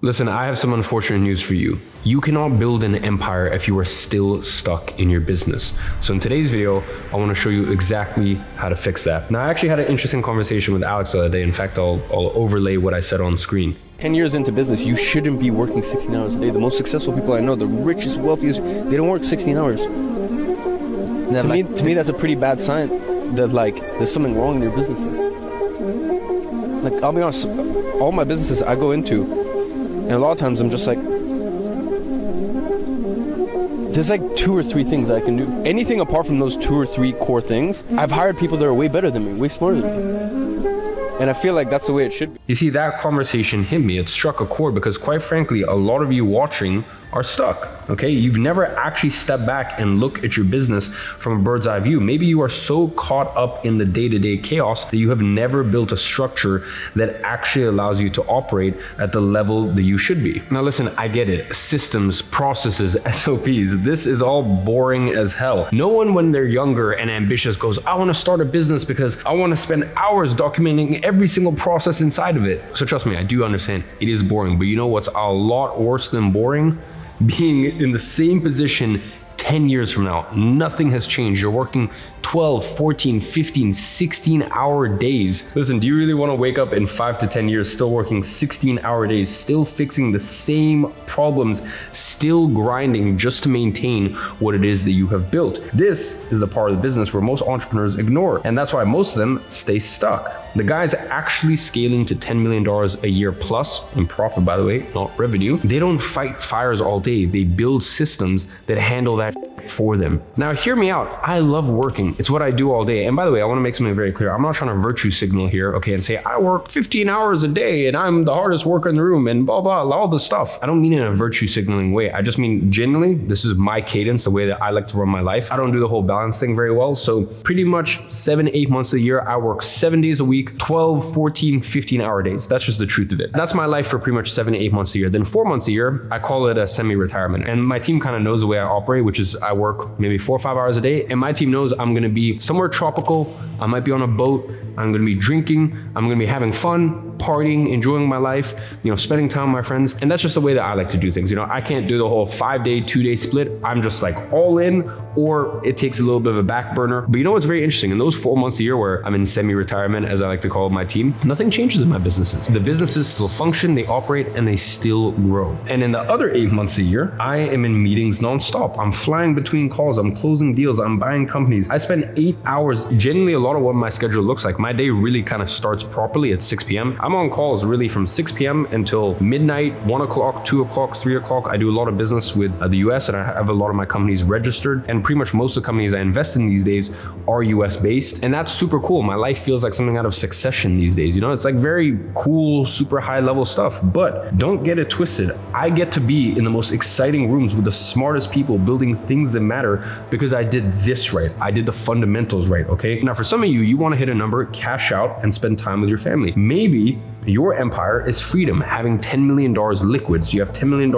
Listen, I have some unfortunate news for you. You cannot build an empire if you are still stuck in your business. So in today's video, I want to show you exactly how to fix that. Now, I actually had an interesting conversation with Alex the other day. In fact, I'll overlay what I said on screen. 10 years into business, you shouldn't be working 16 hours a day. The most successful people I know, the richest, wealthiest, they don't work 16 hours. To me, that's a pretty bad sign that there's something wrong in your businesses. I'll be honest, all my businesses I go into, and a lot of times I'm just like, there's 2 or 3 things that I can do. Anything apart from those 2 or 3 core things, I've hired people that are way better than me, way smarter than me. And I feel like that's the way it should be. You see, that conversation hit me. It struck a chord because quite frankly, a lot of you watching are stuck, okay? You've never actually stepped back and look at your business from a bird's eye view. Maybe you are so caught up in the day-to-day chaos that you have never built a structure that actually allows you to operate at the level that you should be. Now listen, I get it. Systems, processes, SOPs, this is all boring as hell. No one when they're younger and ambitious goes, I want to start a business because I want to spend hours documenting every single process inside of it. So trust me, I do understand it is boring, but you know what's a lot worse than boring? Being in the same position 10 years from now. Nothing has changed. You're working 12, 14, 15, 16-hour days. Listen, do you really want to wake up in 5 to 10 years still working 16-hour days, still fixing the same problems, still grinding just to maintain what it is that you have built? This is the part of the business where most entrepreneurs ignore, and that's why most of them stay stuck. The guys actually scaling to $10 million a year plus in profit, by the way, not revenue, they don't fight fires all day. They build systems that handle that for them. Now, hear me out. I love working. It's what I do all day. And by the way, I want to make something very clear. I'm not trying to virtue signal here, okay, and say I work 15 hours a day and I'm the hardest worker in the room and blah, blah, all this stuff. I don't mean it in a virtue signaling way. I just mean genuinely, this is my cadence, the way that I like to run my life. I don't do the whole balance thing very well. So pretty much 7-8 months a year, I work 7 days a week, 12, 14, 15-hour days. That's just the truth of it. That's my life for pretty much 7-8 months a year. Then 4 months a year, I call it a semi-retirement. And my team kind of knows the way I operate, which is I work maybe 4 or 5 hours a day. And my team knows I'm going to be somewhere tropical. I might be on a boat. I'm going to be drinking. I'm going to be having fun, partying, enjoying my life, spending time with my friends. And that's just the way that I like to do things. I can't do the whole 5-day, 2-day split. I'm just all in, or it takes a little bit of a back burner. But you know what's very interesting? In those 4 months a year where I'm in semi-retirement, as I like to call my team, nothing changes in my businesses. The businesses still function, they operate, and they still grow. And in the other 8 months a year, I am in meetings nonstop. I'm flying between calls. I'm closing deals. I'm buying companies. I spend 8 hours. Generally, a lot of what my schedule looks like, my day really kind of starts properly at 6 p.m. I'm on calls really from 6 p.m. until midnight, 1 o'clock, 2 o'clock, 3 o'clock. I do a lot of business with the US, and I have a lot of my companies registered. And pretty much most of the companies I invest in these days are US based. And that's super cool. My life feels like something out of Succession these days. It's very cool, super high level stuff. But don't get it twisted. I get to be in the most exciting rooms with the smartest people building things that matter because I did this right. I did the fundamentals right, okay? Now, for some of you, you want to hit a number, cash out, and spend time with your family. Maybe your empire is freedom, having $10 million liquid. So you have $10 million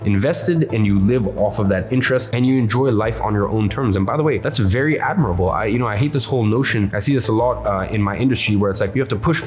invested and you live off of that interest and you enjoy life on your own terms. And by the way, that's very admirable. I hate this whole notion. I see this a lot in my industry where it's you have to push.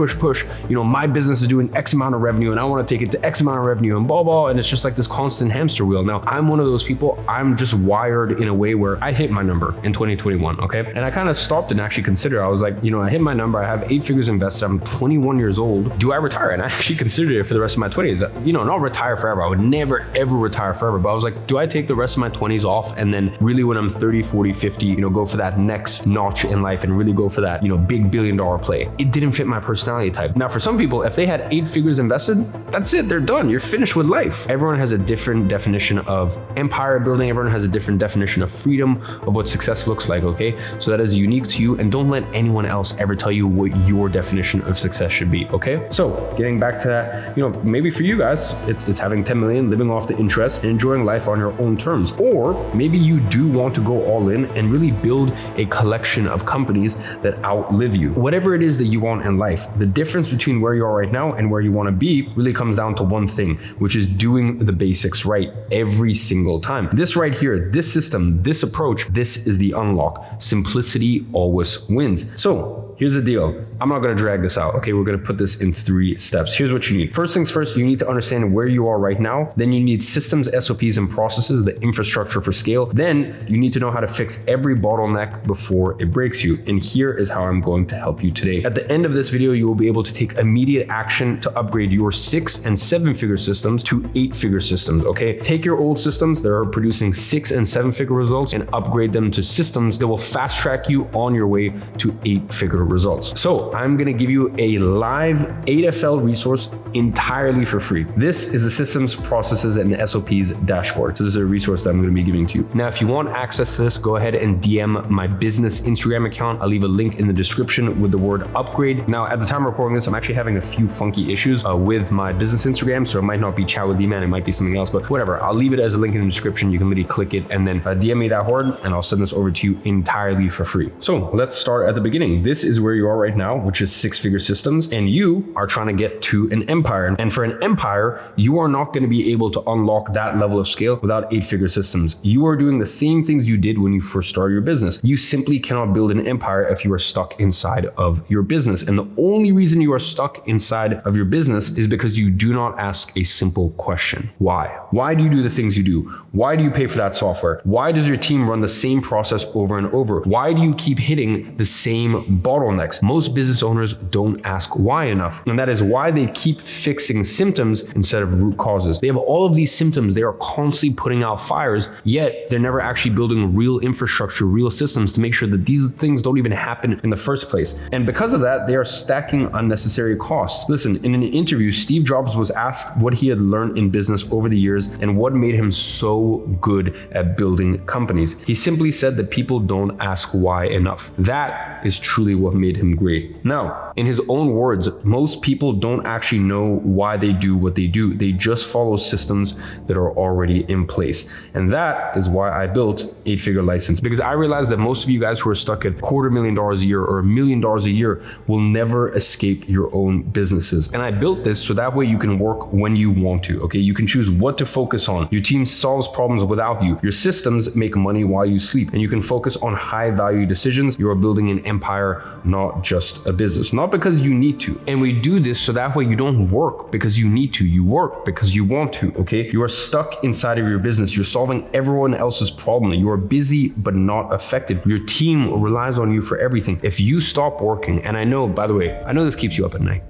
My business is doing X amount of revenue and I want to take it to X amount of revenue and blah, blah. And it's just this constant hamster wheel. Now, I'm one of those people. I'm just wired in a way where I hit my number in 2021, okay? And I kind of stopped and actually considered, I was I hit my number. I have 8 figures invested. I'm 21 years old. Do I retire? And I actually considered it for the rest of my 20s. Not retire forever. I would never, ever retire forever. But I was do I take the rest of my 20s off and then really when I'm 30, 40, 50, go for that next notch in life and really go for that, big $1 billion play? It didn't fit my personality type. Now, for some people, if they had 8 figures invested, that's it. They're done. You're finished with life. Everyone has a different definition of empire building. Everyone has a different definition of freedom, of what success looks like, okay? So that is unique to you, and don't let anyone else ever tell you what your definition of success should be, okay? So getting back to that, maybe for you guys, it's having 10 million, living off the interest, and enjoying life on your own terms. Or maybe you do want to go all in and really build a collection of companies that outlive you. Whatever it is that you want in life, the difference between where you are right now and where you want to be really comes down to one thing, which is doing the basics right every single time. This right here, this system, this approach, this is the unlock. Simplicity always wins. So here's the deal. I'm not gonna drag this out, okay? We're gonna put this in 3 steps. Here's what you need. First things first, you need to understand where you are right now. Then you need systems, SOPs, and processes, the infrastructure for scale. Then you need to know how to fix every bottleneck before it breaks you. And here is how I'm going to help you today. At the end of this video, you will be able to take immediate action to upgrade your 6 and 7-figure systems to 8-figure systems, okay? Take your old systems that are producing 6 and 7-figure results and upgrade them to systems that will fast track you on your way to 8-figure results. So I'm gonna give you a live 8FL resource entirely for free. This is the systems, processes, and SOPs dashboard. So this is a resource that I'm gonna be giving to you. Now, if you want access to this, go ahead and DM my business Instagram account. I'll leave a link in the description with the word upgrade. Now, at the time of recording this, I'm actually having a few funky issues with my business Instagram, so it might not be Chat with Iman, it might be something else, but whatever. I'll leave it as a link in the description. You can literally click it and then DM me that horde, and I'll send this over to you entirely for free. So let's start at the beginning. This is where you are right now, which is 6-figure systems, and you are trying to get to an empire. And for an empire, you are not going to be able to unlock that level of scale without 8-figure systems. You are doing the same things you did when you first started your business. You simply cannot build an empire if you are stuck inside of your business. And the only reason you are stuck inside of your business is because you do not ask a simple question. Why? Why do you do the things you do? Why do you pay for that software? Why does your team run the same process over and over? Why do you keep hitting the same bottlenecks? Most business owners don't ask why enough. And that is why they keep fixing symptoms instead of root causes. They have all of these symptoms. They are constantly putting out fires, yet they're never actually building real infrastructure, real systems to make sure that these things don't even happen in the first place. And because of that, they are stacking unnecessary costs. Listen, in an interview, Steve Jobs was asked what he had learned in business over the years and what made him so good at building companies. He simply said that people don't ask why enough. That is truly what made him great. Now, in his own words, most people don't actually know why they do what they do. They just follow systems that are already in place. And that is why I built 8-figure license, because I realized that most of you guys who are stuck at $250,000 a year or $1 million a year will never escape your own businesses. And I built this so that way you can work when you want to, okay? You can choose what to focus on. Your team solves problems without you. Your systems make money while you sleep, and you can focus on high value decisions. You are building an empire, not just a business, not because you need to. And we do this so that way you don't work because you need to, you work because you want to, okay? You are stuck inside of your business. You're solving everyone else's problem. You are busy but not effective. Your team relies on you for everything. If you stop working, and I know, by the way, I know this keeps you up at night.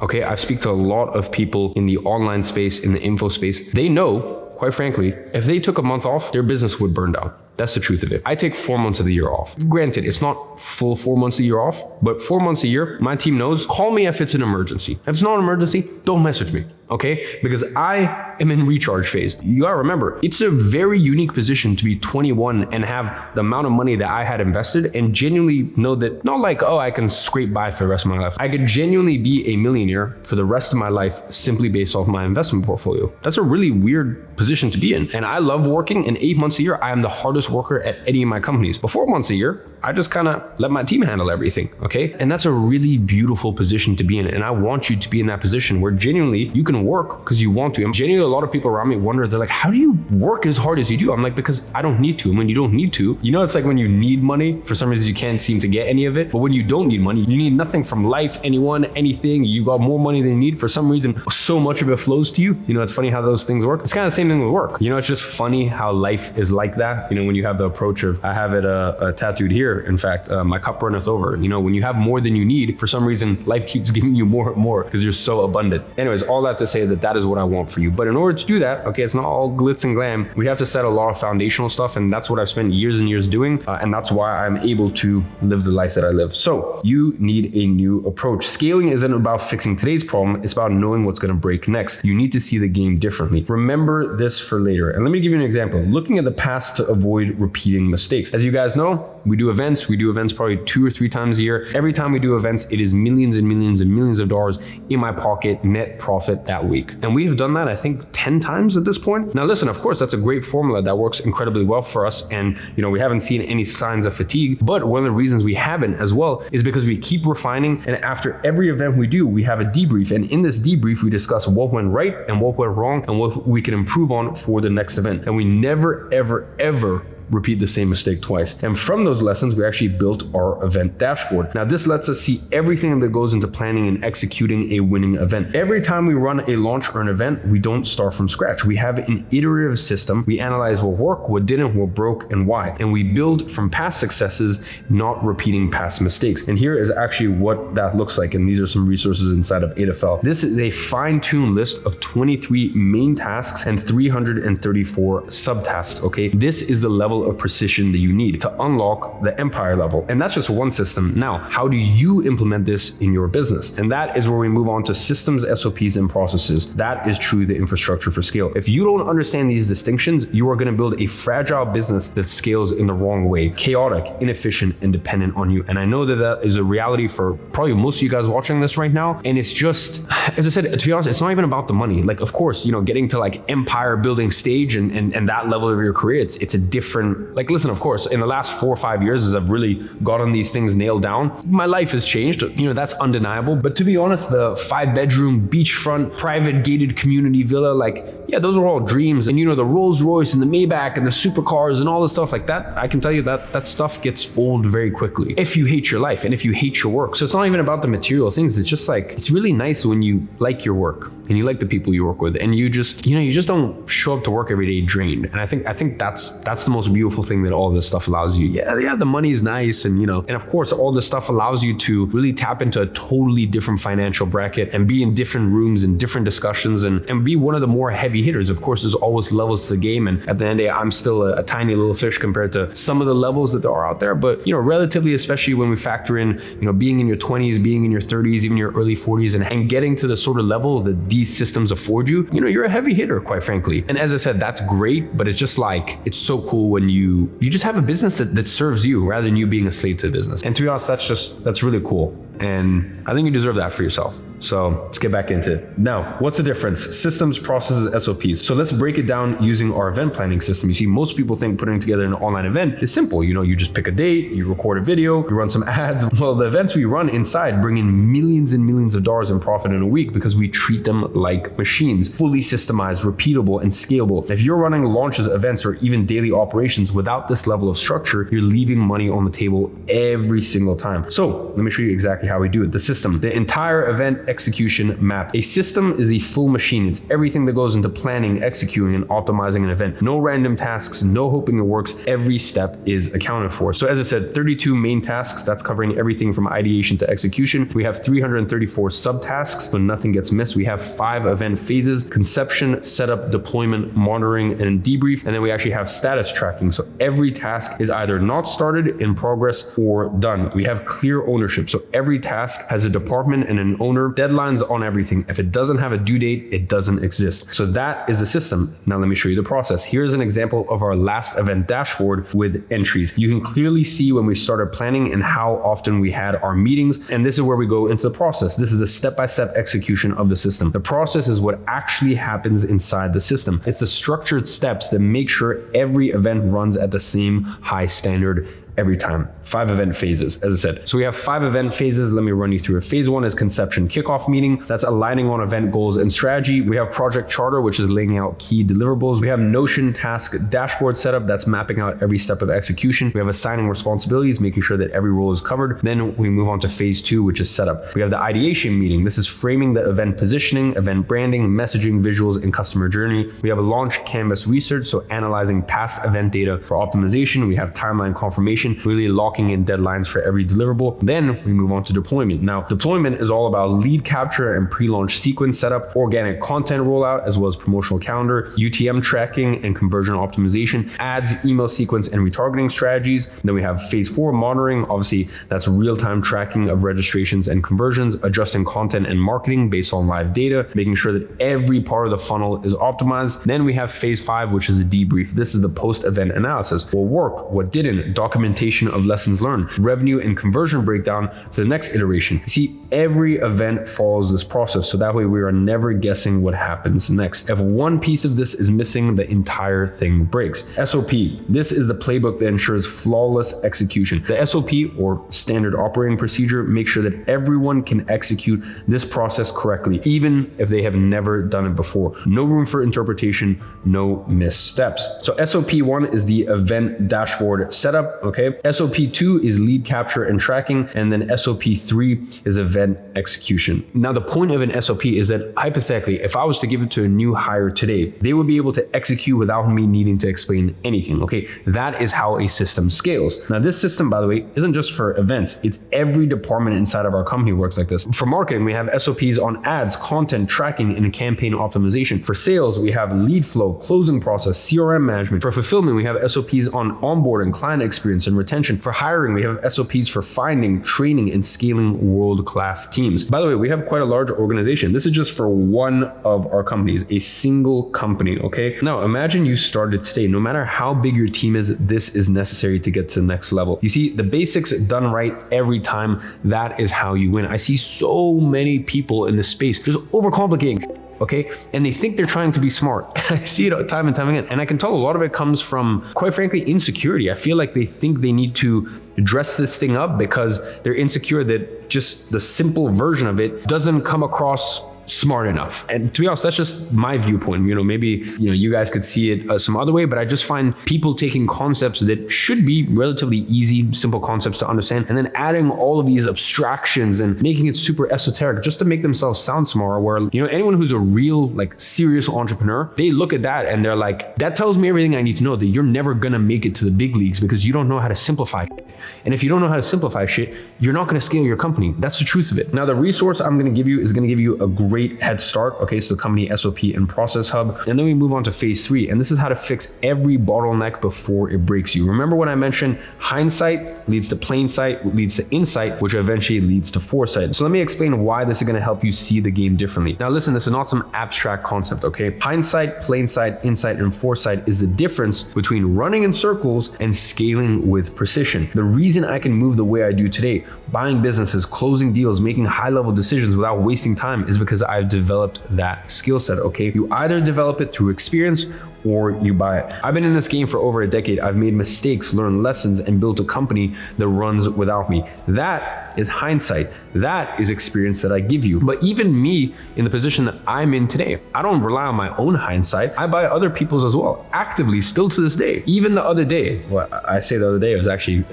Okay, I speak to a lot of people in the online space, in the info space. They know, quite frankly, if they took a month off, their business would burn down. That's the truth of it. I take 4 months of the year off. Granted, it's not full 4 months a year off, but 4 months a year, my team knows, call me if it's an emergency. If it's not an emergency, don't message me, okay? Because I am in recharge phase. You gotta remember, it's a very unique position to be 21 and have the amount of money that I had invested and genuinely know that, not like, oh, I can scrape by for the rest of my life. I could genuinely be a millionaire for the rest of my life simply based off my investment portfolio. That's a really weird position to be in. And I love working, and 8 months a year, I am the hardest worker at any of my companies. But 4 months a year, I just kind of let my team handle everything, okay? And that's a really beautiful position to be in. And I want you to be in that position where genuinely you can work because you want to. And genuinely, a lot of people around me wonder, they're like, how do you work as hard as you do? I'm like, because I don't need to. And when you don't need to, you know, it's like when you need money, for some reason you can't seem to get any of it. But when you don't need money, you need nothing from life, anyone, anything. You got more money than you need. For some reason, so much of it flows to you. You know, it's funny how those things work. It's kind of the same thing with work. You know, it's just funny how life is like that. You know, when you have the approach of, I have it tattooed here, in fact, my cup runneth over. You know, when you have more than you need, for some reason, life keeps giving you more and more because you're so abundant. Anyways, all that to say that that is what I want for you. But in order to do that, okay, it's not all glitz and glam. We have to set a lot of foundational stuff, and that's what I've spent years and years doing. And that's why I'm able to live the life that I live. So you need a new approach. Scaling isn't about fixing today's problem. It's about knowing what's going to break next. You need to see the game differently. Remember this for later. And let me give you an example. Looking at the past to avoid repeating mistakes. As you guys know, we do events. We do events probably 2 or 3 times a year. Every time we do events, it is millions and millions and millions of dollars in my pocket, net profit that week. And we have done that, I think, 10 times at this point. Now, listen, of course, that's a great formula that works incredibly well for us. And, you know, we haven't seen any signs of fatigue. But one of the reasons we haven't as well is because we keep refining. And after every event we do, we have a debrief. And in this debrief, we discuss what went right and what went wrong and what we can improve on for the next event. And we never, ever, ever repeat the same mistake twice. And from those lessons, we actually built our event dashboard. Now, this lets us see everything that goes into planning and executing a winning event. Every time we run a launch or an event, we don't start from scratch. We have an iterative system. We analyze what worked, what didn't, what broke, and why. And we build from past successes, not repeating past mistakes. And here is actually what that looks like. And these are some resources inside of ADFL. This is a fine-tuned list of 23 main tasks and 334 subtasks, okay? This is the level of precision that you need to unlock the empire level. And that's just one system. Now, how do you implement this in your business? And that is where we move on to systems, SOPs, and processes. That is truly the infrastructure for scale. If you don't understand these distinctions, you are going to build a fragile business that scales in the wrong way, chaotic, inefficient, and dependent on you. And I know that that is a reality for probably most of you guys watching this right now. And it's just, as I said, to be honest, it's not even about the money. Like, of course, getting to like empire building stage and that level of your career, it's a different, like, listen, of course, in the last 4 or 5 years, as I've really gotten these things nailed down, my life has changed. That's undeniable. But to be honest, the 5-bedroom beachfront private gated community villa, like, yeah, those are all dreams. And the Rolls Royce and the Maybach and the supercars and all the stuff like that, I can tell you that stuff gets old very quickly if you hate your life and if you hate your work. So it's not even about the material things. It's just like, it's really nice when you like your work and you like the people you work with, and you just don't show up to work every day drained. And I think that's the most beautiful thing that all this stuff allows you. Yeah, the money is nice, and and of course all this stuff allows you to really tap into a totally different financial bracket and be in different rooms and different discussions and be one of the more heavy hitters. Of course, there's always levels to the game, and at the end of the day, I'm still a tiny little fish compared to some of the levels that there are out there. But relatively, especially when we factor in being in your 20s, being in your 30s, even your early 40s, and getting to the sort of level that these systems afford you, you're a heavy hitter, quite frankly. And as I said, that's great, but it's just like, it's so cool when you just have a business that serves you rather than you being a slave to the business. And to be honest, that's really cool. And I think you deserve that for yourself. So let's get back into it. Now, what's the difference? Systems, processes, SOPs. So let's break it down using our event planning system. You see, most people think putting together an online event is simple. You just pick a date, you record a video, you run some ads. Well, the events we run inside bring in millions and millions of dollars in profit in a week because we treat them like machines, fully systemized, repeatable, and scalable. If you're running launches, events, or even daily operations without this level of structure, you're leaving money on the table every single time. So let me show you exactly how we do it. The system, the entire event execution map. A system is the full machine. It's everything that goes into planning, executing, and optimizing an event. No random tasks, no hoping it works. Every step is accounted for. So as I said, 32 main tasks. That's covering everything from ideation to execution. We have 334 subtasks, so nothing gets missed. We have 5 event phases: conception, setup, deployment, monitoring, and debrief. And then we actually have status tracking. So every task is either not started, in progress, or done. We have clear ownership. So every task has a department and an owner, deadlines on everything. If it doesn't have a due date, it doesn't exist. So that is the system. Now let me show you the process. Here's an example of our last event dashboard with entries. You can clearly see when we started planning and how often we had our meetings. And this is where we go into the process. This is the step-by-step execution of the system. The process is what actually happens inside the system. It's the structured steps that make sure every event runs at the same high standard every time. 5 event phases, as I said. So we have 5 event phases. Let me run you through it. Phase 1 is conception kickoff meeting. That's aligning on event goals and strategy. We have project charter, which is laying out key deliverables. We have Notion task dashboard setup. That's mapping out every step of execution. We have assigning responsibilities, making sure that every role is covered. Then we move on to phase 2, which is setup. We have the ideation meeting. This is framing the event positioning, event branding, messaging, visuals, and customer journey. We have a launch canvas research, so analyzing past event data for optimization. We have timeline confirmation, really locking in deadlines for every deliverable. Then we move on to deployment. Now, deployment is all about lead capture and pre-launch sequence setup, organic content rollout, as well as promotional calendar, UTM tracking and conversion optimization, ads, email sequence, and retargeting strategies. Then we have phase 4, monitoring. Obviously, that's real-time tracking of registrations and conversions, adjusting content and marketing based on live data, making sure that every part of the funnel is optimized. Then we have phase 5, which is a debrief. This is the post-event analysis. What worked, what didn't, documentation documentation of lessons learned, revenue and conversion breakdown for the next iteration. See, every event follows this process, so that way we are never guessing what happens next. If one piece of this is missing, the entire thing breaks. SOP. This is the playbook that ensures flawless execution. The SOP, or standard operating procedure, makes sure that everyone can execute this process correctly, even if they have never done it before. No room for interpretation, no missteps. So SOP 1 is the event dashboard setup, okay? SOP 2 is lead capture and tracking, and then SOP 3 is event execution. Now, the point of an SOP is that hypothetically, if I was to give it to a new hire today, they would be able to execute without me needing to explain anything, okay? That is how a system scales. Now, this system, by the way, isn't just for events. It's every department inside of our company works like this. For marketing, we have SOPs on ads, content tracking, and campaign optimization. For sales, we have lead flow, closing process, CRM management. For fulfillment, we have SOPs on onboarding, client experience, and retention. For hiring, we have SOPs for finding, training, and scaling world-class teams. By the way, we have quite a large organization. This is just for one of our companies, a single company, okay? Now, imagine you started today. No matter how big your team is, this is necessary to get to the next level. You see, the basics done right every time, that is how you win. I see so many people in this space just overcomplicating, okay? And they think they're trying to be smart. I see it time and time again. And I can tell a lot of it comes from, quite frankly, insecurity. I feel like they think they need to dress this thing up because they're insecure that just the simple version of it doesn't come across smart enough. And to be honest, that's just my viewpoint. Maybe, you guys could see it some other way, but I just find people taking concepts that should be relatively easy, simple concepts to understand, and then adding all of these abstractions and making it super esoteric just to make themselves sound smarter, where, anyone who's a real, serious entrepreneur, they look at that and they're like, that tells me everything I need to know, that you're never gonna make it to the big leagues because you don't know how to simplify shit. And if you don't know how to simplify shit, you're not gonna scale your company. That's the truth of it. Now, the resource I'm gonna give you is gonna give you a great head start, okay? So the company SOP and process hub. And then we move on to phase 3. And this is how to fix every bottleneck before it breaks you. Remember when I mentioned hindsight leads to plain sight, leads to insight, which eventually leads to foresight. So let me explain why this is gonna help you see the game differently. Now listen, this is not some abstract concept, okay? Hindsight, plain sight, insight, and foresight is the difference between running in circles and scaling with precision. The reason I can move the way I do today, buying businesses, closing deals, making high-level decisions without wasting time, is because I've developed that skill set, okay? You either develop it through experience or you buy it. I've been in this game for over a decade. I've made mistakes, learned lessons, and built a company that runs without me. That is hindsight. That is experience that I give you. But even me, in the position that I'm in today, I don't rely on my own hindsight. I buy other people's as well, actively, still to this day. Even the other day, well, I say the other day, it was actually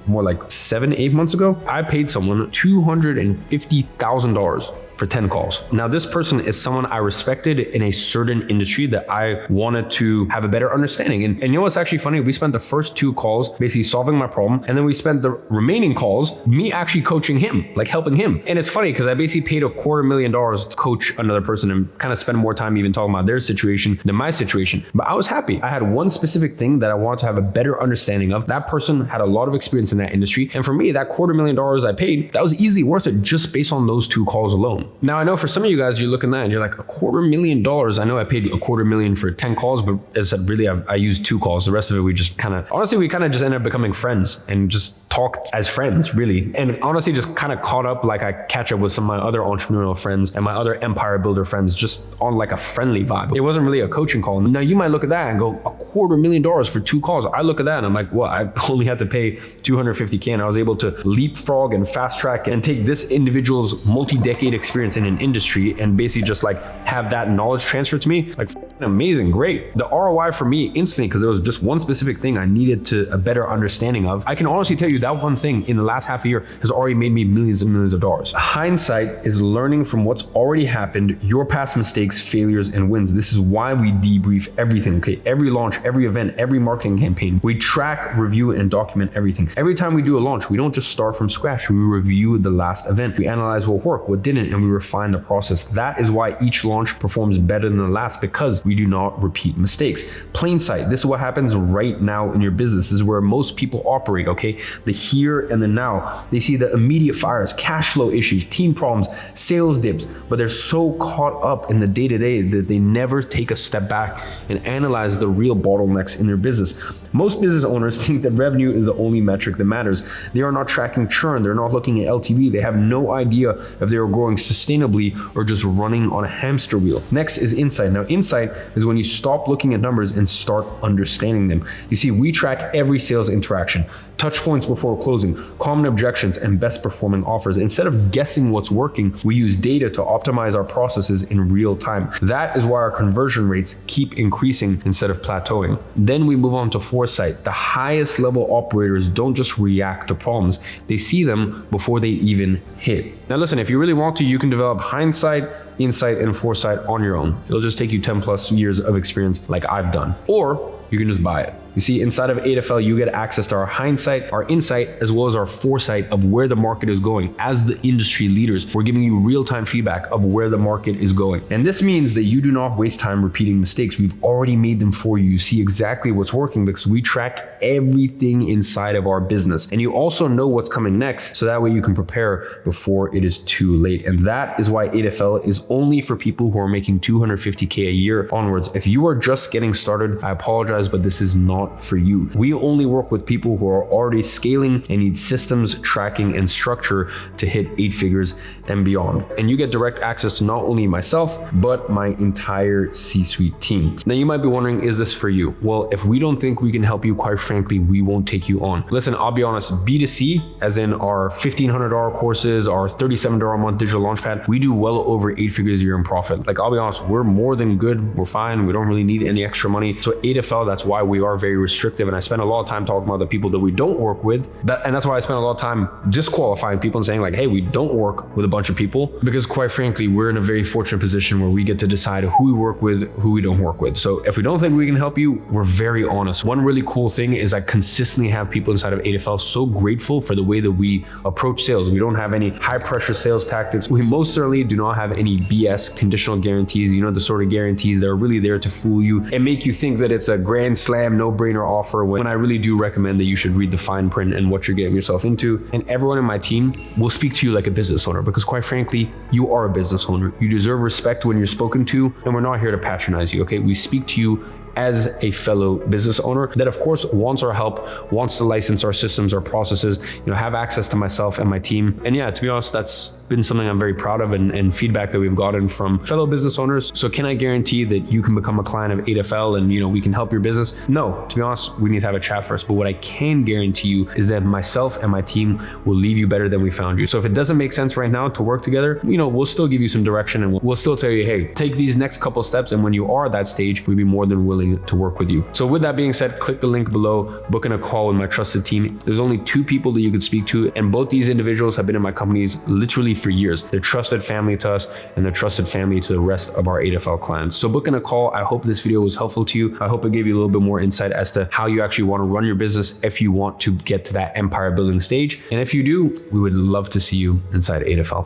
more like 7-8 months ago, I paid someone $250,000 for 10 calls. Now, this person is someone I respected in a certain industry that I wanted to have a better understanding. And you know what's actually funny? We spent the first 2 calls basically solving my problem. And then we spent the remaining calls, me actually coaching him, helping him. And it's funny because I basically paid $250,000 to coach another person and kind of spend more time even talking about their situation than my situation. But I was happy. I had one specific thing that I wanted to have a better understanding of. That person had a lot of experience in that industry. And for me, that $250,000 I paid, that was easily worth it just based on those 2 calls alone. Now, I know for some of you guys, you're looking at that and you're like, $250,000. I know I paid $250,000 for 10 calls, but as I said, really, I used 2 calls. The rest of it, we just kind of ended up becoming friends and just talked as friends, really. And honestly, just kind of caught up, I catch up with some of my other entrepreneurial friends and my other empire builder friends, just on a friendly vibe. It wasn't really a coaching call. Now, you might look at that and go, $250,000 for 2 calls. I look at that and I'm like, well, I only had to pay $250K and I was able to leapfrog and fast track and take this individual's multi-decade experience in an industry and basically just have that knowledge transferred to me. Amazing, great. The ROI for me instantly, because there was just one specific thing I needed a better understanding of. I can honestly tell you that one thing in the last half a year has already made me millions and millions of dollars. Hindsight is learning from what's already happened, your past mistakes, failures, and wins. This is why we debrief everything, okay? Every launch, every event, every marketing campaign. We track, review, and document everything. Every time we do a launch, we don't just start from scratch. We review the last event. We analyze what worked, what didn't, and we refine the process. That is why each launch performs better than the last, because we do not repeat mistakes. Plain sight, this is what happens right now in your business. This is where most people operate, okay? The here and the now. They see the immediate fires, cash flow issues, team problems, sales dips, but they're so caught up in the day-to-day that they never take a step back and analyze the real bottlenecks in their business. Most business owners think that revenue is the only metric that matters. They are not tracking churn, they're not looking at LTV, they have no idea if they are growing sustainably or just running on a hamster wheel. Next is insight. Now, insight is when you stop looking at numbers and start understanding them. You see, we track every sales interaction, touch points before closing, common objections, and best performing offers. Instead of guessing what's working, we use data to optimize our processes in real time. That is why our conversion rates keep increasing instead of plateauing. Then we move on to foresight. The highest level operators don't just react to problems, they see them before they even hit. Now listen, if you really want to, you can develop hindsight, insight, and foresight on your own. It'll just take you 10 plus years of experience like I've done. Or you can just buy it. You see, inside of 8FL, you get access to our hindsight, our insight, as well as our foresight of where the market is going. As the industry leaders, we're giving you real-time feedback of where the market is going. And this means that you do not waste time repeating mistakes. We've already made them for you. You see exactly what's working because we track everything inside of our business. And you also know what's coming next, so that way you can prepare before it is too late. And that is why 8FL is only for people who are making $250K a year onwards. If you are just getting started, I apologize, but this is not for you. We only work with people who are already scaling and need systems, tracking, and structure to hit 8 figures and beyond. And you get direct access to not only myself, but my entire C-suite team. Now you might be wondering, is this for you? Well, if we don't think we can help you, quite frankly, we won't take you on. Listen, I'll be honest, B2C, as in our $1,500 courses, our $37 a month digital launchpad, we do well over 8 figures a year in profit. Like, I'll be honest, we're more than good. We're fine. We don't really need any extra money. So 8FL, that's why we are very restrictive. And I spend a lot of time talking about the people that we don't work with. And that's why I spend a lot of time disqualifying people and saying like, hey, we don't work with a bunch of people, because quite frankly, we're in a very fortunate position where we get to decide who we work with, who we don't work with. So if we don't think we can help you, we're very honest. One really cool thing is I consistently have people inside of 8FL so grateful for the way that we approach sales. We don't have any high pressure sales tactics. We most certainly do not have any BS conditional guarantees, you know, the sort of guarantees that are really there to fool you and make you think that it's a grand slam, no-brainer offer, when I really do recommend that you should read the fine print and what you're getting yourself into. And everyone in my team will speak to you like a business owner, because quite frankly, you are a business owner. You deserve respect when you're spoken to, and we're not here to patronize you, okay? We speak to you as a fellow business owner that of course wants our help, wants to license our systems, our processes, you know, have access to myself and my team. And yeah, to be honest, that's been something I'm very proud of, and feedback that we've gotten from fellow business owners. So can I guarantee that you can become a client of 8FL and, you know, we can help your business? No, to be honest, we need to have a chat first. But what I can guarantee you is that myself and my team will leave you better than we found you. So if it doesn't make sense right now to work together, you know, we'll still give you some direction, and we'll still tell you, hey, take these next couple steps. And when you are at that stage, we'd be more than willing to work with you. So with that being said, click the link below, book in a call with my trusted team. There's only 2 people that you could speak to, and both these individuals have been in my companies literally for years. They're trusted family to us, and they're trusted family to the rest of our 8FL clients. So book in a call. I hope this video was helpful to you. I hope it gave you a little bit more insight as to how you actually want to run your business if you want to get to that empire building stage. And if you do, we would love to see you inside 8FL.